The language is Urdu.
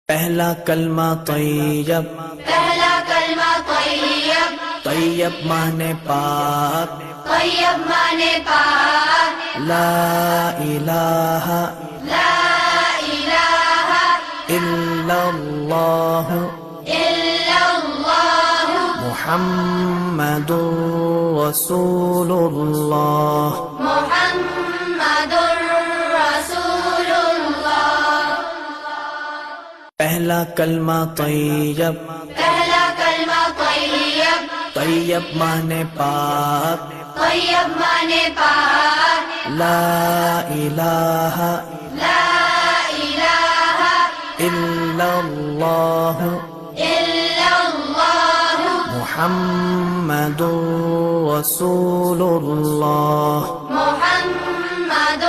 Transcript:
پہلا کلمہ طیب، پہلا کلمہ طیب، طیب مانے پاک، طیب مانے پاک، لا الہ لا الہ الا اللہ الا اللہ محمد رسول اللہ۔ محمد رسول اللہ۔ پہلا کلمہ طیب، پہلا کلمہ طیب، طیب مانے پاک، طیب مانے پاک، لا الہ لا الہ الا اللہ الا اللہ محمد رسول اللہ۔ محمد